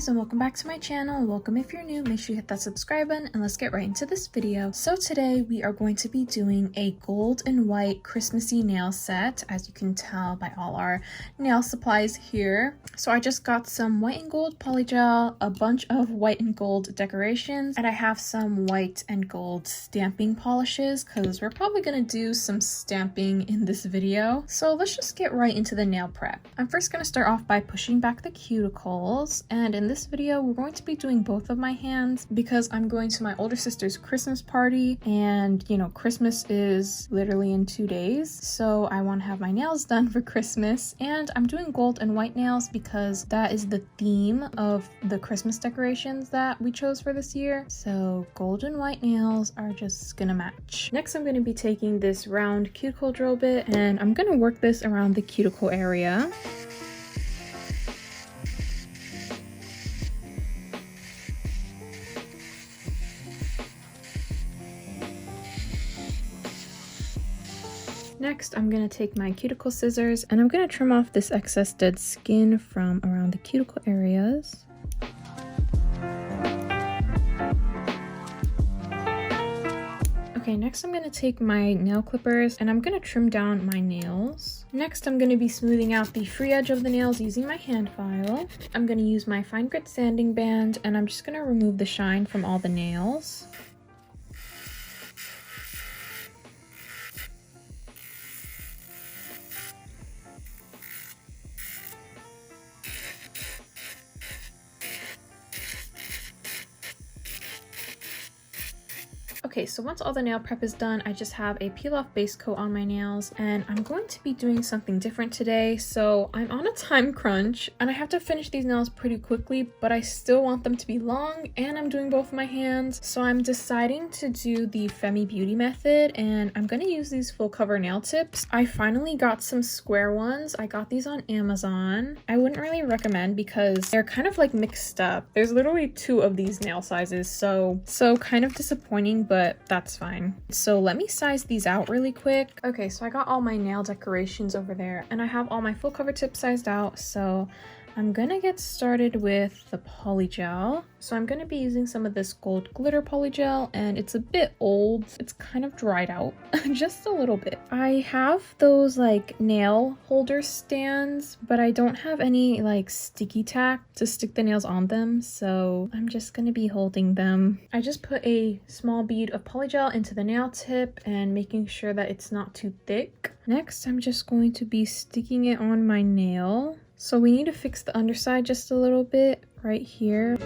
guys, and welcome back to my channel. Welcome if you're new, make sure you hit that subscribe button and let's get right into this video. So today we are going to be doing a gold and white Christmassy nail set, as you can tell by all our nail supplies here. So I just got some white and gold polygel, a bunch of white and gold decorations, and I have some white and gold stamping polishes because we're probably going to do some stamping in this video. So let's just get right into the nail prep. I'm first going to start off by pushing back the cuticles, and in this video we're going to be doing both of my hands because I'm going to my older sister's Christmas party, and you know, Christmas is literally in 2 days, so I want to have my nails done for Christmas. And I'm doing gold and white nails because that is the theme of the Christmas decorations that we chose for this year, so gold and white nails are just gonna match. Next, I'm going to be taking this round cuticle drill bit and I'm going to work this around the cuticle area. Next, I'm going to take my cuticle scissors and I'm going to trim off this excess dead skin from around the cuticle areas. Okay, next I'm going to take my nail clippers and I'm going to trim down my nails. Next, I'm going to be smoothing out the free edge of the nails using my hand file. I'm going to use my fine grit sanding band and I'm just going to remove the shine from all the nails. Okay, so once all the nail prep is done, I just have a peel off base coat on my nails, and I'm going to be doing something different today. So I'm on a time crunch and I have to finish these nails pretty quickly, but I still want them to be long and I'm doing both my hands. So I'm deciding to do the Femi Beauty method and I'm going to use these full cover nail tips. I finally got some square ones. I got these on Amazon. I wouldn't really recommend because they're kind of like mixed up. There's literally 2 of these nail sizes, so kind of disappointing, but that's fine. So let me size these out really quick. Okay, so I got all my nail decorations over there and I have all my full cover tips sized out, so I'm gonna get started with the polygel. So I'm gonna be using some of this gold glitter polygel and it's a bit old. It's kind of dried out just a little bit. I have those like nail holder stands, but I don't have any like sticky tack to stick the nails on them, so I'm just gonna be holding them. I just put a small bead of polygel into the nail tip and making sure that it's not too thick. Next, I'm just going to be sticking it on my nail. So we need to fix the underside just a little bit right here.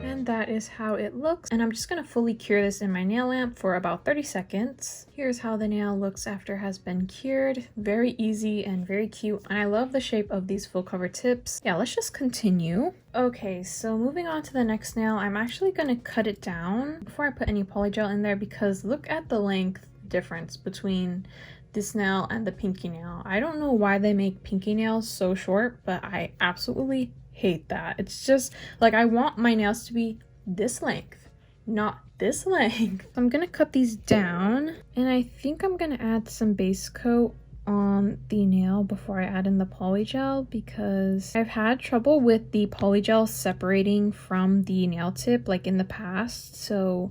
And that is how it looks. And I'm just going to fully cure this in my nail lamp for about 30 seconds. Here's how the nail looks after it has been cured. Very easy and very cute. And I love the shape of these full cover tips. Yeah, let's just continue. Okay, so moving on to the next nail, I'm actually going to cut it down before I put any polygel in there because look at the length difference between this nail and the pinky nail. I don't know why they make pinky nails so short, but I absolutely hate that. It's just like I want my nails to be this length, not this length. I'm gonna cut these down and I think I'm gonna add some base coat on the nail before I add in the polygel because I've had trouble with the polygel separating from the nail tip like in the past, so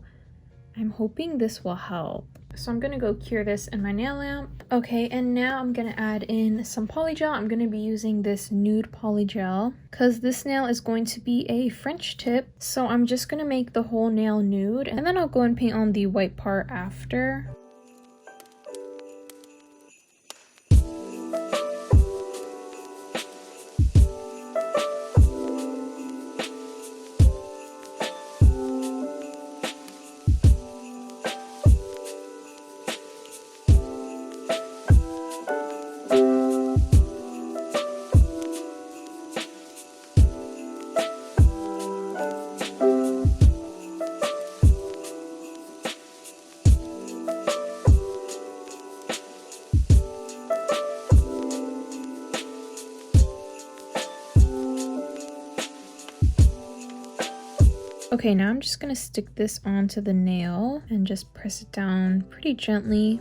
I'm hoping this will help. So I'm gonna go cure this in my nail lamp. Okay, and now I'm gonna add in some polygel. I'm gonna be using this Nude Polygel because this nail is going to be a French tip. So I'm just gonna make the whole nail nude and then I'll go and paint on the white part after. Okay, now I'm just gonna stick this onto the nail and just press it down pretty gently.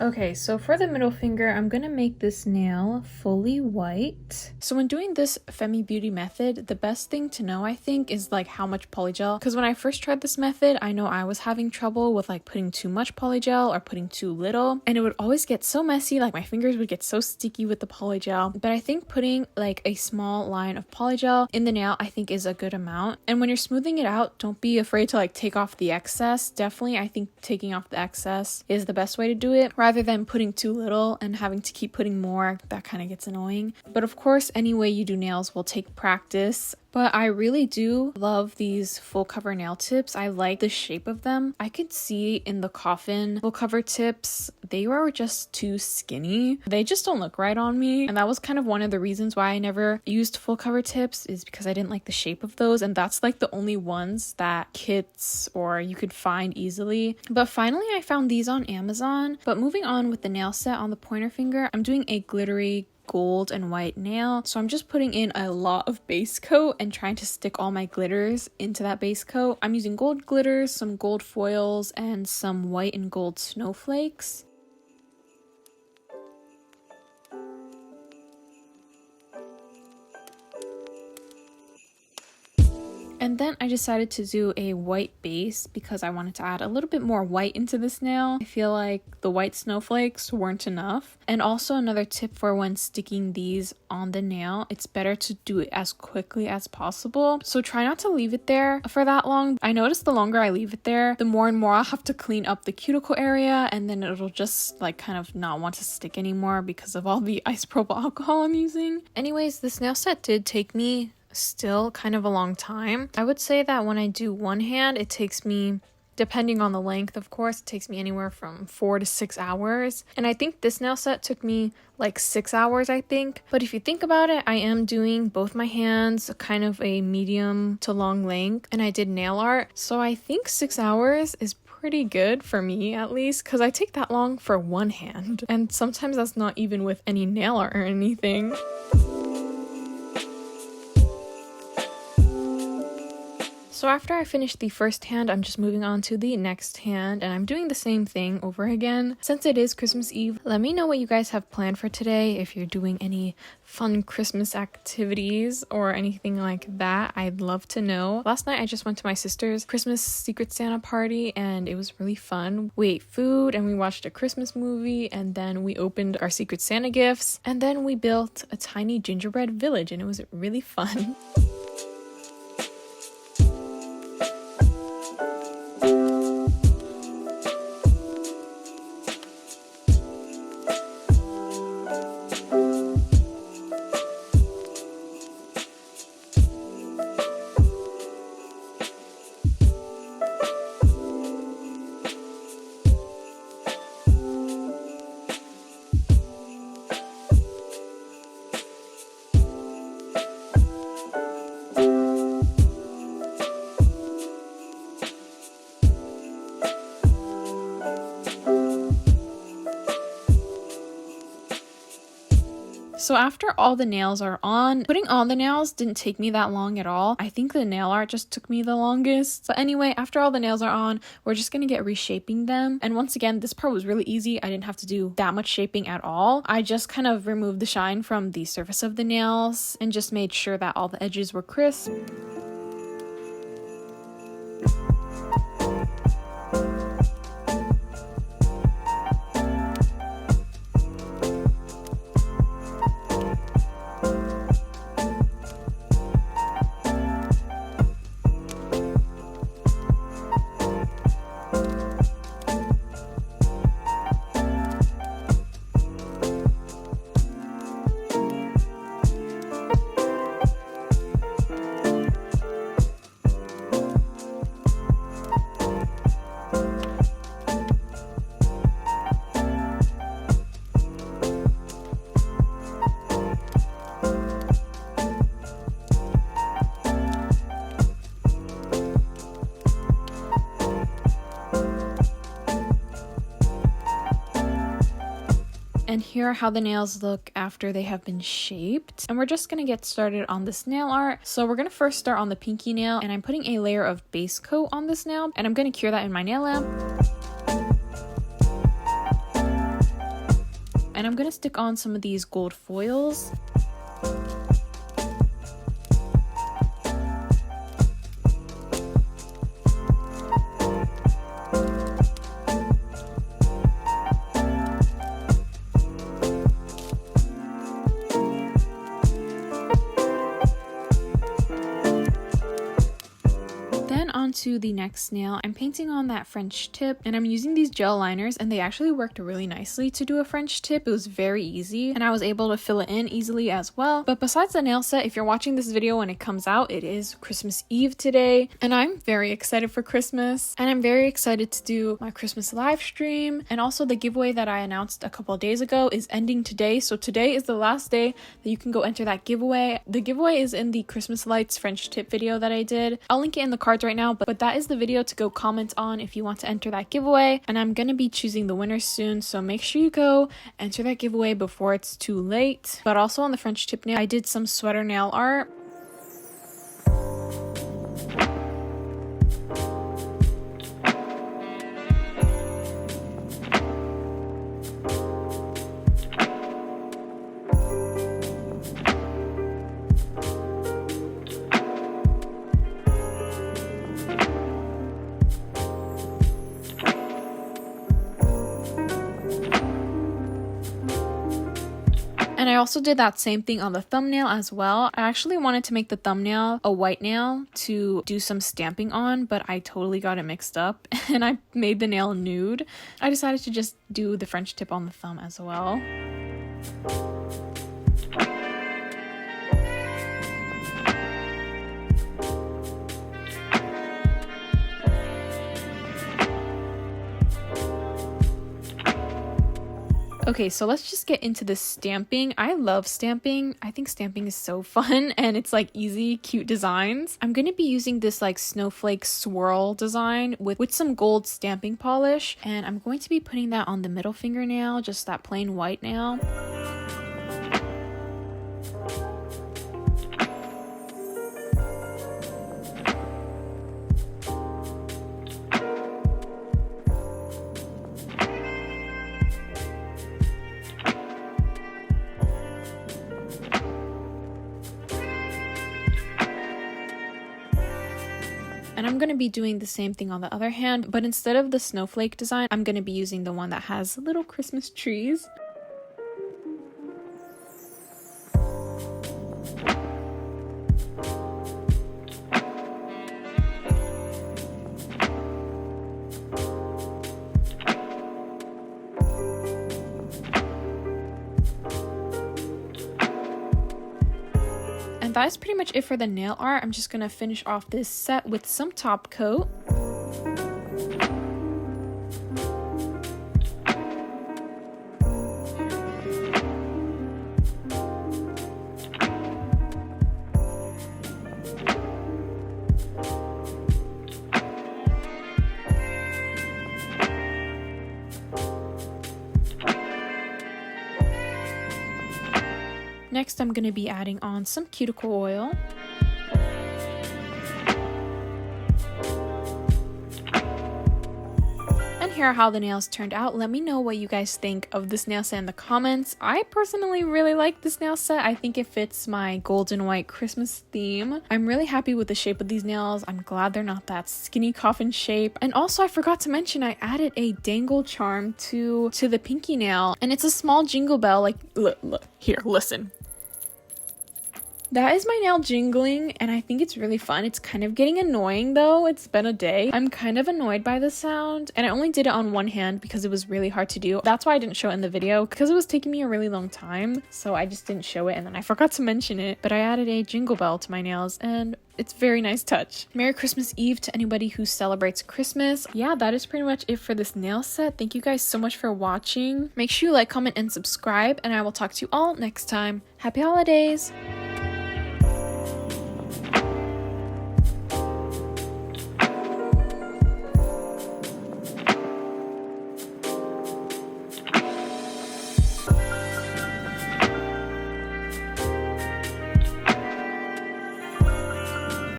Okay, so for the middle finger, I'm gonna make this nail fully white. So when doing this Femi Beauty method, the best thing to know, I think, is like how much polygel. Because when I first tried this method, I know I was having trouble with like putting too much polygel or putting too little. And it would always get so messy, like my fingers would get so sticky with the polygel. But I think putting like a small line of polygel in the nail, I think is a good amount. And when you're smoothing it out, don't be afraid to like take off the excess. Definitely, I think taking off the excess is the best way to do it, rather than putting too little and having to keep putting more. That kind of gets annoying. But of course, any way you do nails will take practice. But I really do love these full cover nail tips. I like the shape of them. I could see in the coffin full cover tips, they were just too skinny. They just don't look right on me. And that was kind of one of the reasons why I never used full cover tips, is because I didn't like the shape of those. And that's like the only ones that kits or you could find easily. But finally I found these on Amazon. But moving on with the nail set on the pointer finger, I'm doing a glittery gold and white nail. So I'm just putting in a lot of base coat and trying to stick all my glitters into that base coat. I'm using gold glitters, some gold foils, and some white and gold snowflakes. And then I decided to do a white base because I wanted to add a little bit more white into this nail. I feel like the white snowflakes weren't enough. And also another tip for when sticking these on the nail, it's better to do it as quickly as possible. So try not to leave it there for that long. I noticed the longer I leave it there, the more and more I'll have to clean up the cuticle area, and then it'll just like kind of not want to stick anymore because of all the isopropyl alcohol I'm using. Anyways, this nail set did take me still kind of a long time. I would say that when I do one hand, it takes me, depending on the length of course, it takes me anywhere from 4 to 6 hours. And I think this nail set took me like 6 hours, I think. But if you think about it, I am doing both my hands kind of a medium to long length, and I did nail art. So I think 6 hours is pretty good for me, at least, because I take that long for one hand. And sometimes that's not even with any nail art or anything. So after I finish the first hand, I'm just moving on to the next hand, and I'm doing the same thing over again. Since it is Christmas Eve, let me know what you guys have planned for today, if you're doing any fun Christmas activities or anything like that. I'd love to know. Last night I just went to my sister's Christmas Secret Santa party, and it was really fun. We ate food and we watched a Christmas movie, and then we opened our Secret Santa gifts, and then we built a tiny gingerbread village, and it was really fun. So after all the nails are on, putting on the nails didn't take me that long at all. I think the nail art just took me the longest. So anyway, after all the nails are on, we're just gonna get reshaping them. And once again, this part was really easy. I didn't have to do that much shaping at all. I just kind of removed the shine from the surface of the nails and just made sure that all the edges were crisp. And here are how the nails look after they have been shaped. And we're just gonna get started on this nail art. So we're gonna first start on the pinky nail, and I'm putting a layer of base coat on this nail, and I'm gonna cure that in my nail lamp. And I'm gonna stick on some of these gold foils. To the next nail, I'm painting on that French tip, and I'm using these gel liners, and they actually worked really nicely to do a French tip. It was very easy, and I was able to fill it in easily as well. But besides the nail set, if you're watching this video when it comes out, it is Christmas Eve today, and I'm very excited for Christmas, and I'm very excited to do my Christmas live stream. And also the giveaway that I announced a couple of days ago is ending today, so today is the last day that you can go enter that giveaway. The giveaway is in the Christmas lights French tip video that I did. I'll link it in the cards right now, but that is the video to go comment on if you want to enter that giveaway. And I'm gonna be choosing the winners soon, so make sure you go enter that giveaway before it's too late. But also on the French tip nail, I did some sweater nail art. And I also did that same thing on the thumbnail as well. I actually wanted to make the thumbnail a white nail to do some stamping on, but I totally got it mixed up and I made the nail nude. I decided to just do the French tip on the thumb as well. Okay, so let's just get into the stamping. I love stamping. I think stamping is so fun and it's like easy, cute designs. I'm going to be using this like snowflake swirl design with some gold stamping polish, and I'm going to be putting that on the middle fingernail, just that plain white nail. And I'm going to be doing the same thing on the other hand, but instead of the snowflake design, I'm going to be using the one that has little Christmas trees. That is pretty much it for the nail art. I'm just gonna finish off this set with some top coat. Next, I'm going to be adding on some cuticle oil. And here are how the nails turned out. Let me know what you guys think of this nail set in the comments. I personally really like this nail set. I think it fits my golden white Christmas theme. I'm really happy with the shape of these nails. I'm glad they're not that skinny coffin shape. And also I forgot to mention I added a dangle charm to the pinky nail. And it's a small jingle bell. Like, look, here, listen. That is my nail jingling, and I think it's really fun. It's kind of getting annoying though. It's been a day. I'm kind of annoyed by the sound, and I only did it on one hand because it was really hard to do. That's why I didn't show it in the video, because it was taking me a really long time. So I just didn't show it, and then I forgot to mention it. But I added a jingle bell to my nails, and it's a very nice touch. Merry Christmas Eve to anybody who celebrates Christmas. Yeah, that is pretty much it for this nail set. Thank you guys so much for watching. Make sure you like, comment, and subscribe, and I will talk to you all next time. Happy holidays!